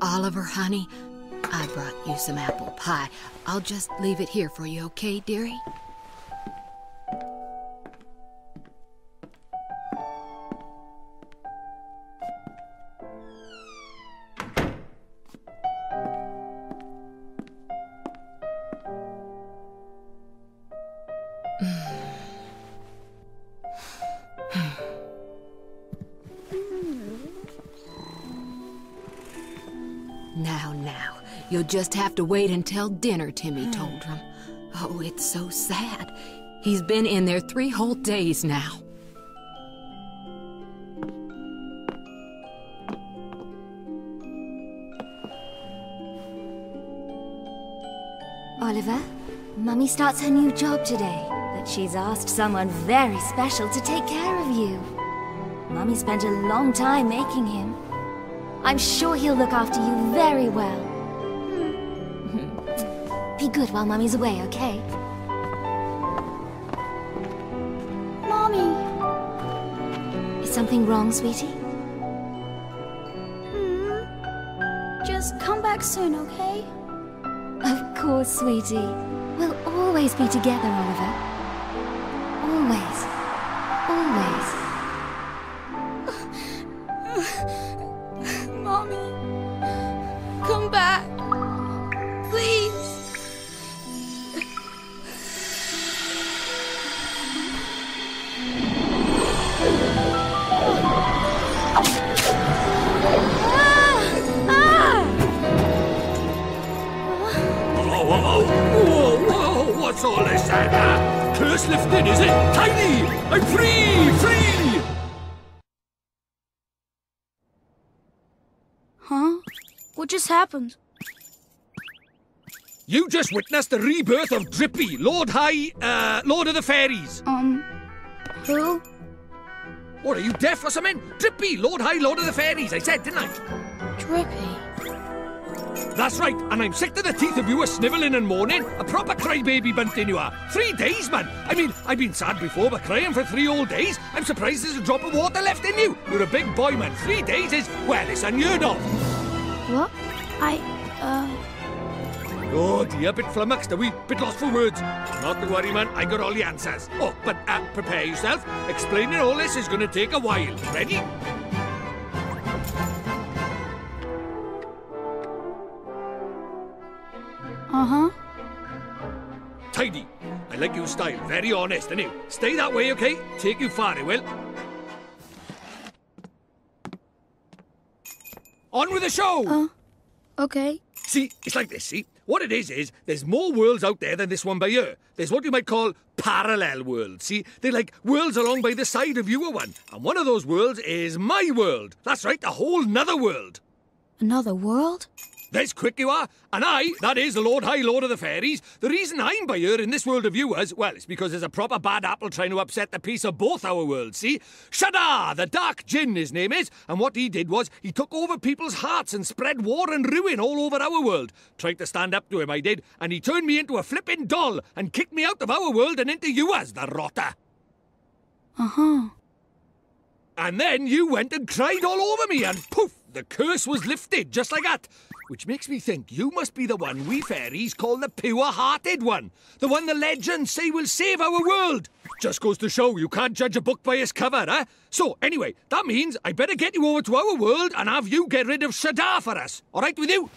Oliver, honey, I brought you some apple pie. I'll just leave it here for you, okay, dearie? Now, you'll just have to wait until dinner, Timmy told him. Oh, it's so sad. He's been in there 3 whole days now. Oliver, Mummy starts her new job today, but she's asked someone very special to take care of you. Mummy spent a long time making him. I'm sure he'll look after you very well. Be good while Mummy's away, okay? Mommy! Is something wrong, sweetie? Just come back soon, okay? Of course, sweetie. We'll always be together, Oliver. Always. Always. Mommy, come back, please. Whoa, what's all this, Santa? Curse lifted, is it? Tiny! I'm free! Huh? What just happened? You just witnessed the rebirth of Drippy, Lord of the Fairies. Who? What, are you deaf or something? Drippy, Lord of the Fairies, I said, didn't I? Drippy. That's right, and I'm sick to the teeth of you a snivelling and moaning. A proper crybaby bunting you are. 3 days, man. I mean, I've been sad before, but crying for 3 whole days? I'm surprised there's a drop of water left in you. You're a big boy, man. 3 days is, well, it's unheard of. What? Oh dear, bit flummoxed, a wee bit lost for words. Not to worry, man, I got all the answers. Oh, but prepare yourself. Explaining all this is going to take a while. Ready? Uh-huh. Tidy. I like your style. Very honest, innit? Stay that way, okay? Take you far, it will. On with the show! Okay. See, it's like this, see? What it is there's more worlds out there than this one by here. There's what you might call parallel worlds, see? They're like worlds along by the side of your one. And one of those worlds is my world. That's right, a whole nother world. Another world? There's quick you are. And that is the Lord of the Fairies. The reason I'm by here in this world of yours, well, it's because there's a proper bad apple trying to upset the peace of both our worlds, see? Shadar, the Dark Djinn, his name is. And what he did was, he took over people's hearts and spread war and ruin all over our world. Tried to stand up to him, I did. And he turned me into a flipping doll and kicked me out of our world and into yours, the rotter. Uh-huh. And then you went and cried all over me and poof, the curse was lifted, just like that. Which makes me think you must be the one we fairies call the pure-hearted one. The one the legends say will save our world. Just goes to show you can't judge a book by its cover, eh? So, anyway, that means I better get you over to our world and have you get rid of Shadar for us. All right with you?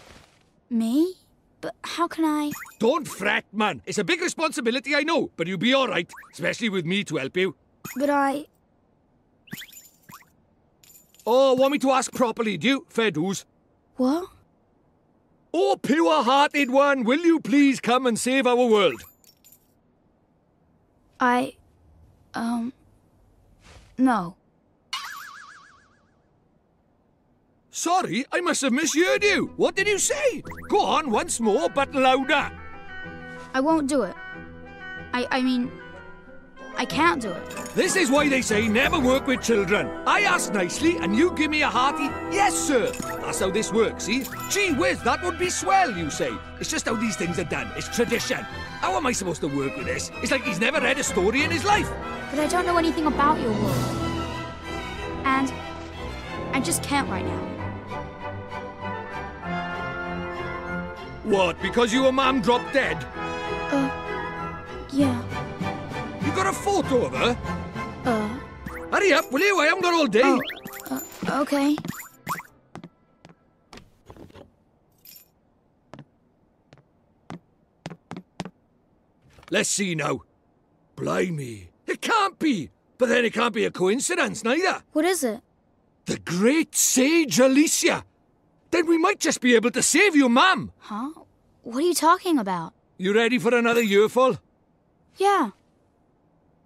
Me? But how can I... Don't fret, man. It's a big responsibility, I know, but you'll be all right, especially with me to help you. But I... Oh, want me to ask properly, do you? Fair dues. What? Oh, pure-hearted one, will you please come and save our world? No. Sorry, I must have misheard you. What did you say? Go on once more, but louder. I won't do it. I mean, I can't do it. This is why they say never work with children. I ask nicely and you give me a hearty, yes, sir. That's how this works, see? Gee whiz, that would be swell, you say. It's just how these things are done. It's tradition. How am I supposed to work with this? It's like he's never read a story in his life. But I don't know anything about your world. And I just can't right now. What, because your mum dropped dead? Yeah. You got a photo of her? Hurry up, will you? I haven't got all day. Okay. Let's see now. Blimey. It can't be. But then it can't be a coincidence, neither. What is it? The great sage Alicia. Then we might just be able to save your mum. Huh? What are you talking about? You ready for another earful? Yeah.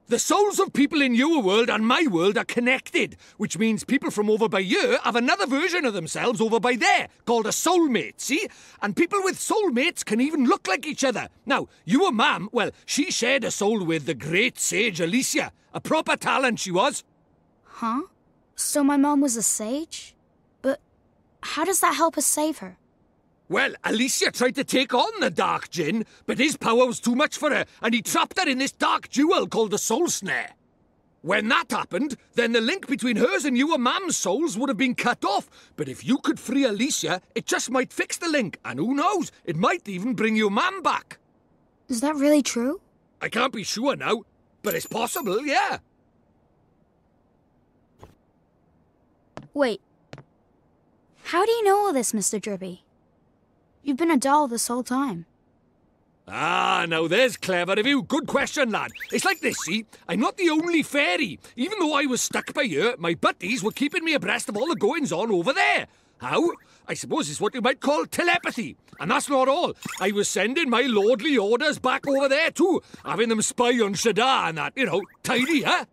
The souls of people in your world and my world are connected, which means people from over by here have another version of themselves over by there, called a soulmate, see? And people with soulmates can even look like each other. Now, your mum, well, she shared a soul with the great sage Alicia. A proper talent she was. Huh? So my mom was a sage? But how does that help us save her? Well, Alicia tried to take on the dark djinn, but his power was too much for her, and he trapped her in this dark jewel called the soul snare. When that happened, then the link between hers and your mum's souls would have been cut off. But if you could free Alicia, it just might fix the link, and who knows, it might even bring your mum back. Is that really true? I can't be sure now, but it's possible, yeah. Wait. How do you know all this, Mr. Drippy? You've been a doll this whole time. Ah, now there's clever of you. Good question, lad. It's like this, see? I'm not the only fairy. Even though I was stuck by here, my buddies were keeping me abreast of all the goings-on over there. How? I suppose it's what you might call telepathy. And that's not all. I was sending my lordly orders back over there too, having them spy on Shadar and that, you know, tidy, huh?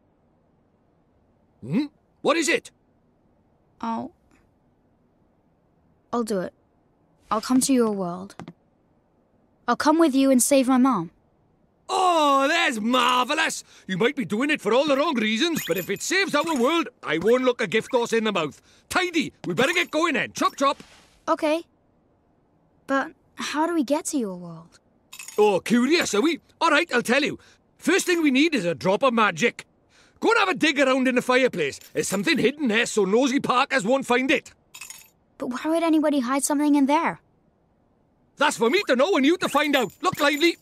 What is it? I'll do it. I'll come to your world. I'll come with you and save my mom. Oh, that's marvellous! You might be doing it for all the wrong reasons, but if it saves our world, I won't look a gift horse in the mouth. Tidy! We better get going then. Chop, chop! Okay. But how do we get to your world? Oh, curious, are we? All right, I'll tell you. First thing we need is a drop of magic. Go and have a dig around in the fireplace. There's something hidden there so nosy Parkers won't find it. But why would anybody hide something in there? That's for me to know and you to find out. Look lively.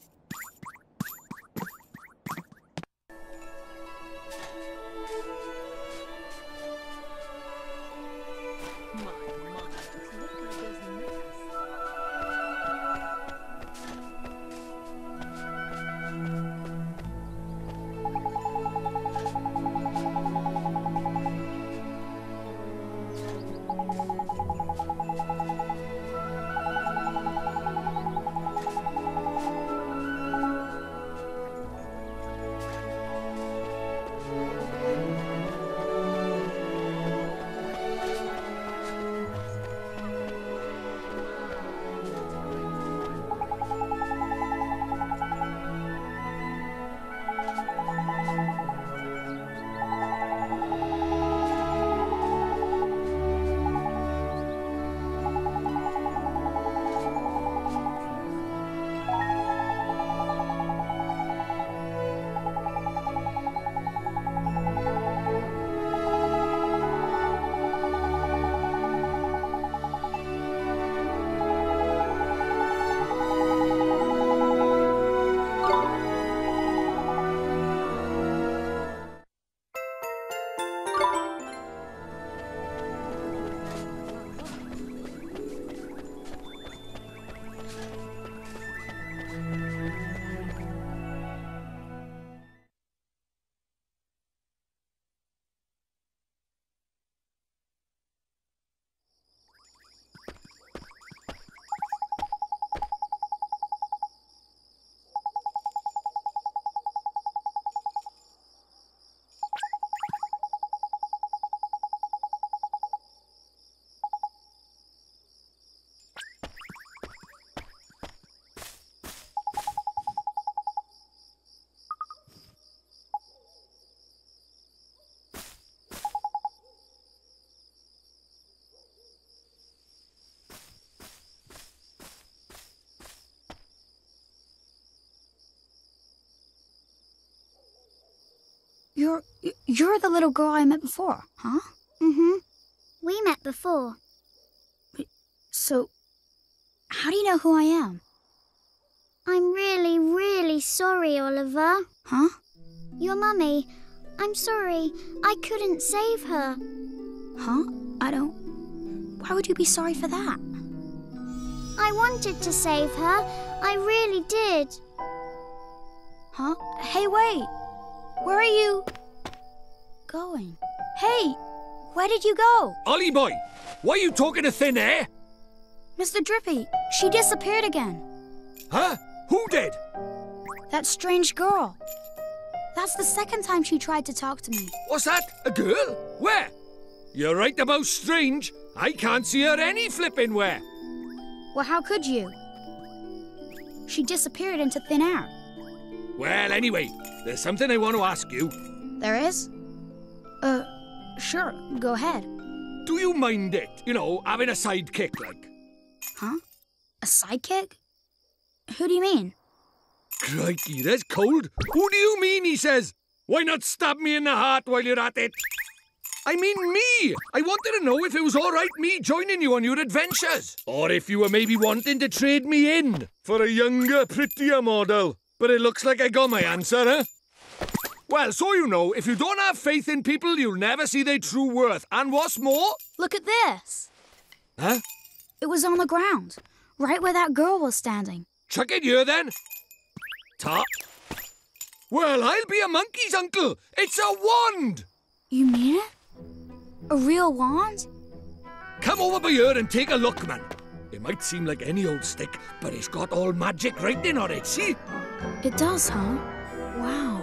You're the little girl I met before, huh? Mm-hmm. We met before. So, How do you know who I am? I'm really, really sorry, Oliver. Huh? Your mummy. I'm sorry. I couldn't save her. Huh? I don't... Why would you be sorry for that? I wanted to save her. I really did. Huh? Hey, wait! Where are you... going? Hey! Where did you go? Ollie boy, why are you talking to thin air? Mr. Drippy, she disappeared again. Huh? Who did? That strange girl. That's the second time she tried to talk to me. What's that? A girl? Where? You're right about strange. I can't see her any flipping where. Well, how could you? She disappeared into thin air. Well, anyway, there's something I want to ask you. There is? Sure, go ahead. Do you mind it? You know, having a sidekick like? Huh? A sidekick? Who do you mean? Crikey, there's cold. Who do you mean, he says? Why not stab me in the heart while you're at it? I mean me! I wanted to know if it was all right me joining you on your adventures. Or if you were maybe wanting to trade me in for a younger, prettier model. But it looks like I got my answer, huh? Well, so you know, if you don't have faith in people, you'll never see their true worth. And what's more... Look at this. Huh? It was on the ground, right where that girl was standing. Chuck it here, then. Ta. Well, I'll be a monkey's uncle. It's a wand. You mean it? A real wand? Come over by here and take a look, man. It might seem like any old stick, but it's got all magic writing on it, see? It does, huh? Wow.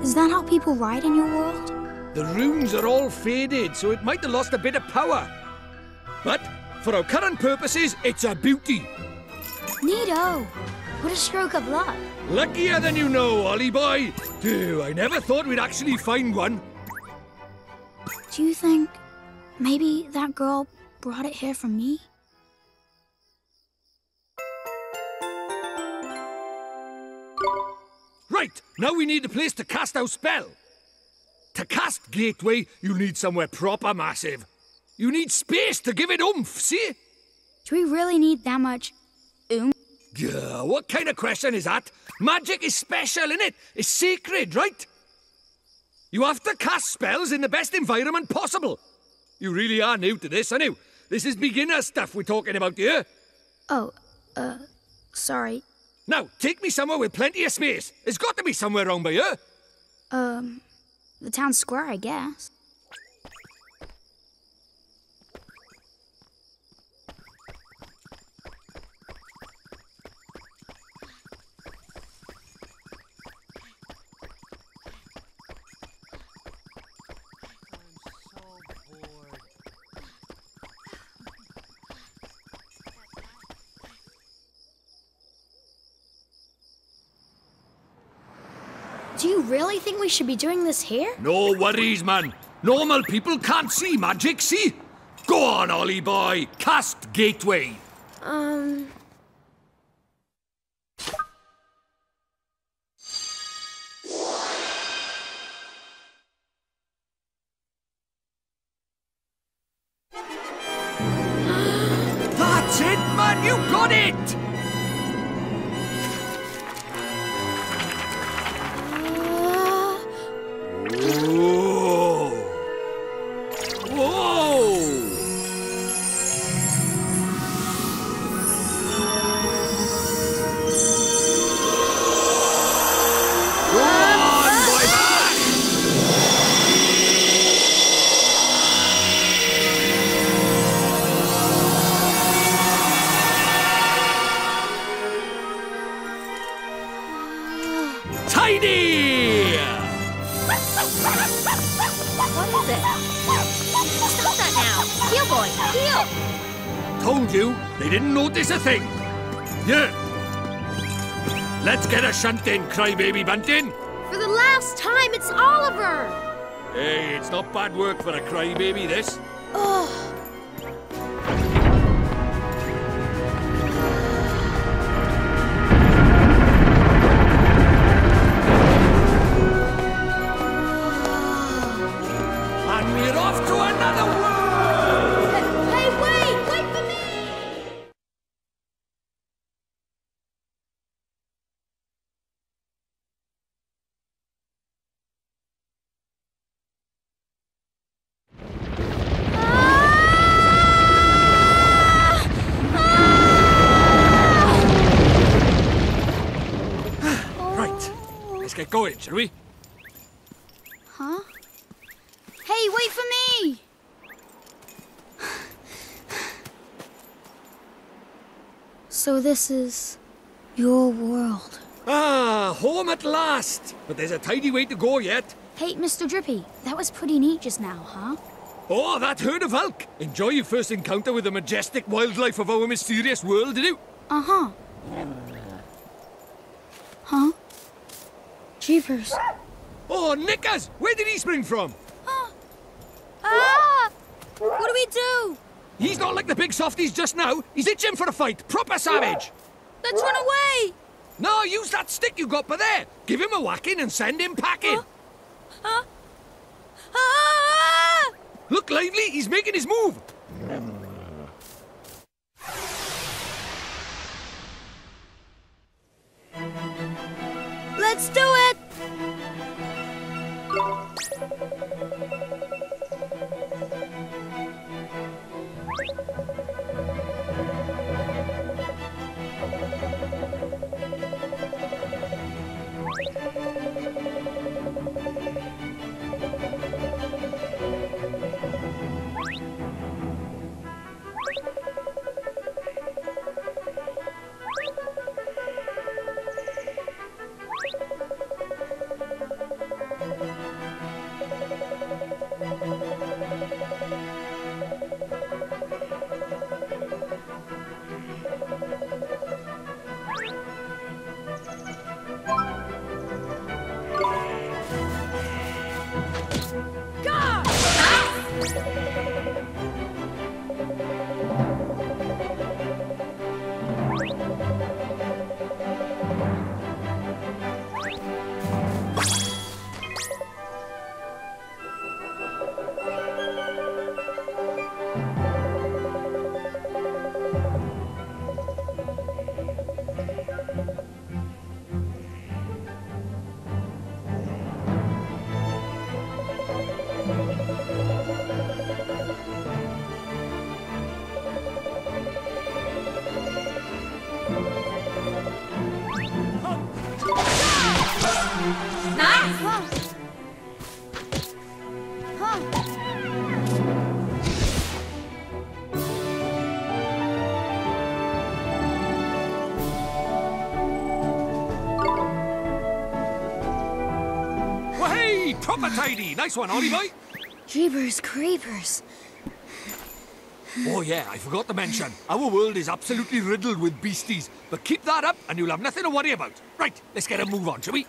Is that how people ride in your world? The runes are all faded, so it might have lost a bit of power. But for our current purposes, it's a beauty. Neato. What a stroke of luck. Luckier than you know, Ollie boy. Dude, I never thought we'd actually find one. Do you think maybe that girl brought it here for me? Right, now we need a place to cast our spell. To cast Gateway, you need somewhere proper massive. You need space to give it oomph, see? Do we really need that much oomph? Gah, what kind of question is that? Magic is special, innit? It's sacred, right? You have to cast spells in the best environment possible. You really are new to this, aren't you? This is beginner stuff we're talking about here. Oh, sorry. Now, take me somewhere with plenty of space. There's got to be somewhere around by here. The town square, I guess. Do you really think we should be doing this here? No worries, man. Normal people can't see magic, see? Go on, Ollie boy. Cast Gateway. That's it, man. You got it. Tiny! What is it? Stop that now! Heel, boy! Heel! Told you, they didn't notice a thing. Yeah. Let's get a shunt in, crybaby bunting. For the last time, it's Oliver! Hey, it's not bad work for a crybaby, this. Ugh. And we're off to another world! Hey, wait! Wait for me! going, shall we? Huh? Hey, wait for me! So this is your world. Ah, home at last. But there's a tidy way to go yet. Hey, Mr. Drippy, that was pretty neat just now, huh? Oh, that herd of Hulk. Enjoy your first encounter with the majestic wildlife of our mysterious world, did you? Uh-huh. Huh? Jeepers. Oh, Nickers! Where did he spring from? Ah! What do we do? He's not like the big softies just now. He's itching for a fight. Proper savage. Let's run away! No, use that stick you got by there. Give him a whacking and send him packing. Ah! Look lively, he's making his move. Let's do it! Proper tidy. Nice one, Ollie boy. Jeepers creepers. Oh yeah, I forgot to mention. Our world is absolutely riddled with beasties. But keep that up and you'll have nothing to worry about. Right, let's get a move on, shall we?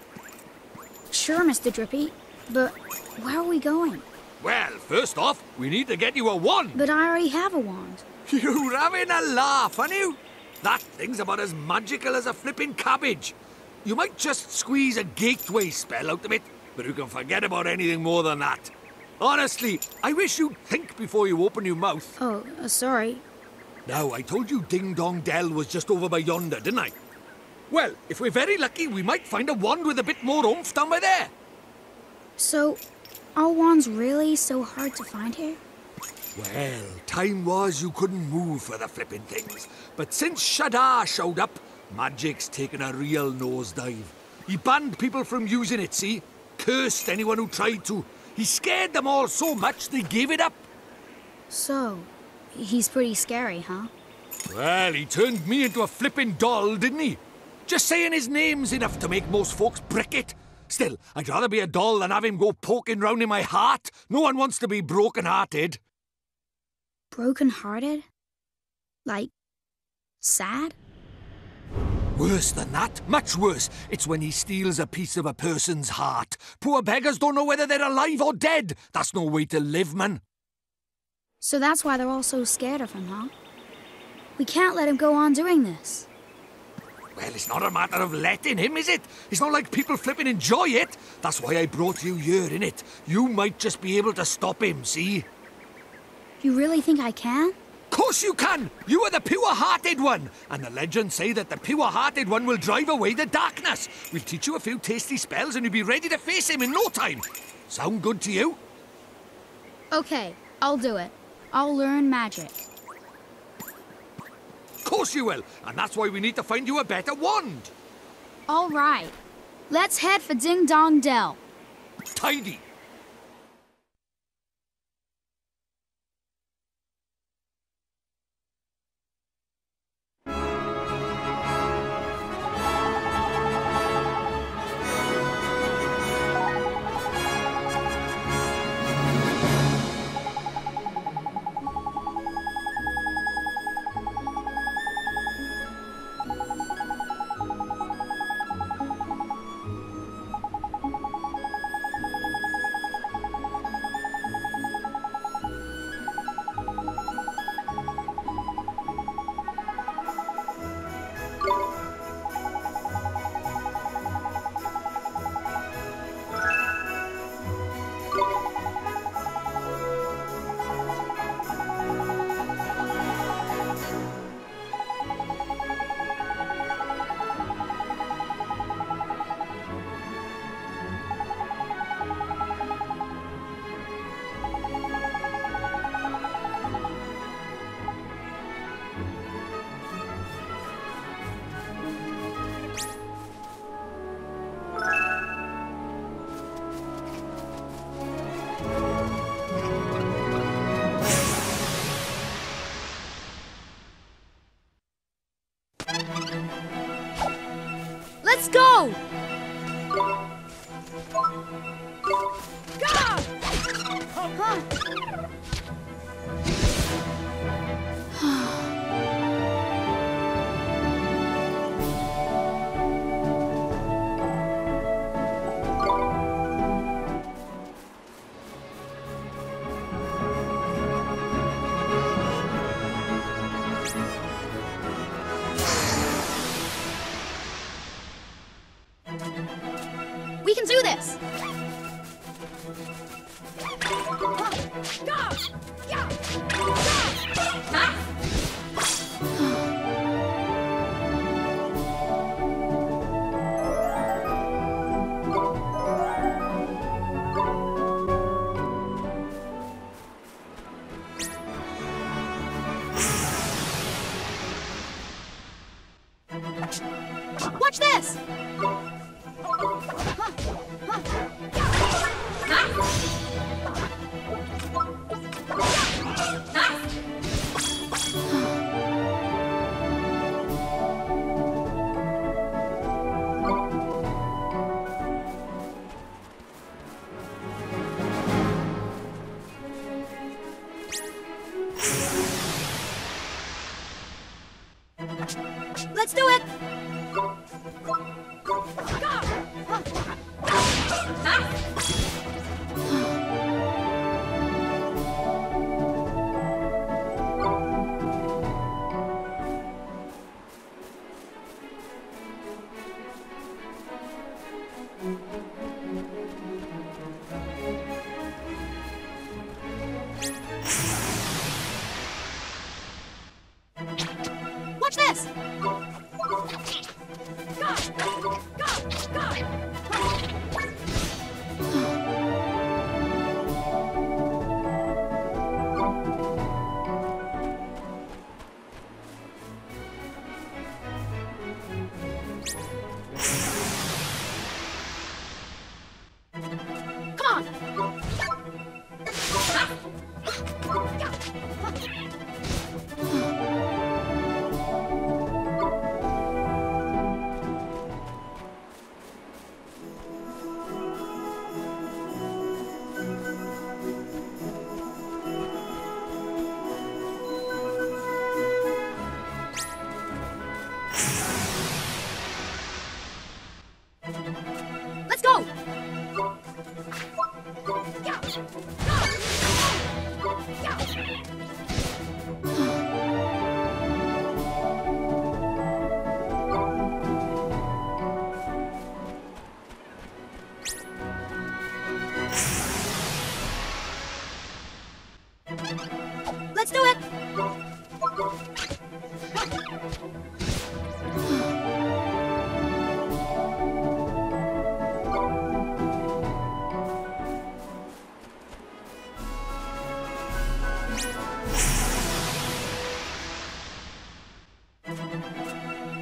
Sure, Mr. Drippy. But where are we going? Well, first off, we need to get you a wand. But I already have a wand. You're having a laugh, aren't you? That thing's about as magical as a flipping cabbage. You might just squeeze a gateway spell out of it, but you can forget about anything more than that. Honestly, I wish you'd think before you open your mouth. Oh, sorry. Now, I told you Ding Dong Dell was just over by yonder, didn't I? Well, if we're very lucky, we might find a wand with a bit more oomph down by there. So, are wands really so hard to find here? Well, time was you couldn't move for the flipping things. But since Shadar showed up, magic's taken a real nosedive. He banned people from using it, see? Cursed anyone who tried to. He scared them all so much they gave it up. So, he's pretty scary, huh? Well, he turned me into a flipping doll, didn't he? Just saying his name's enough to make most folks brick it. Still, I'd rather be a doll than have him go poking round in my heart. No one wants to be broken-hearted. Broken-hearted? Like, sad? Worse than that, much worse. It's when he steals a piece of a person's heart. Poor beggars don't know whether they're alive or dead. That's no way to live, man. So that's why they're all so scared of him, huh? We can't let him go on doing this. Well, it's not a matter of letting him, is it? It's not like people flipping enjoy it. That's why I brought you here, innit? You might just be able to stop him, see? You really think I can? Of course you can! You are the pure-hearted one! And the legends say that the pure-hearted one will drive away the darkness. We'll teach you a few tasty spells and you'll be ready to face him in no time. Sound good to you? Okay, I'll do it. I'll learn magic. Of course you will, and that's why we need to find you a better wand. All right. Let's head for Ding Dong Dell. Tidy. Let's go! We can do this! Watch this! Let's do it! Watch this! Come on! Let's go! Let's do it!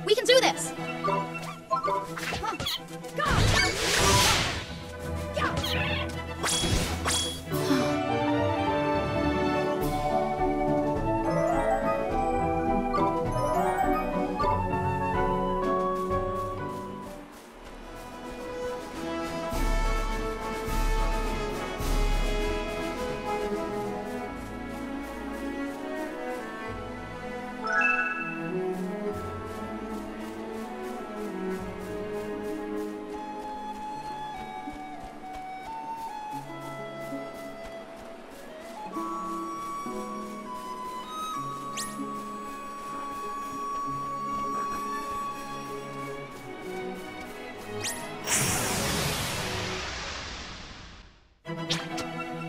We can do this!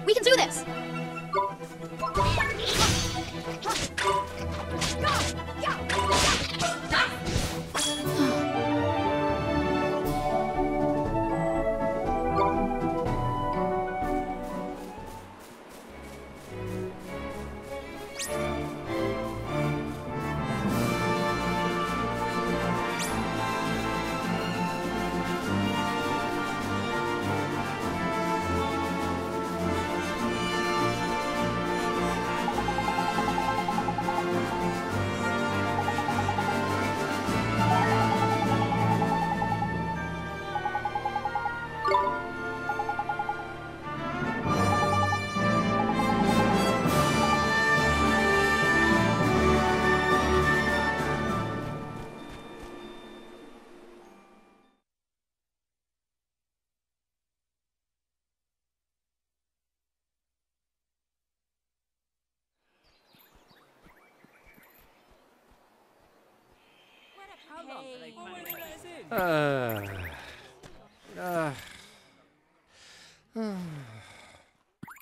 We can do this!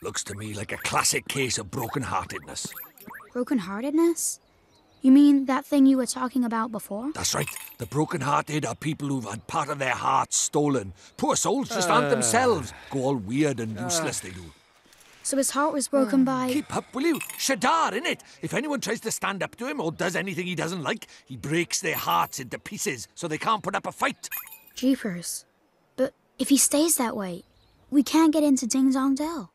Looks to me like a classic case of broken-heartedness. Broken-heartedness? You mean that thing you were talking about before? That's right. The broken-hearted are people who've had part of their hearts stolen. Poor souls just aren't themselves. Go all weird and useless, they do. So his heart was broken by... Keep up, will you? Shadar, innit? If anyone tries to stand up to him or does anything he doesn't like, he breaks their hearts into pieces so they can't put up a fight. Jeepers. But if he stays that way, we can't get into Ding Dong Dell.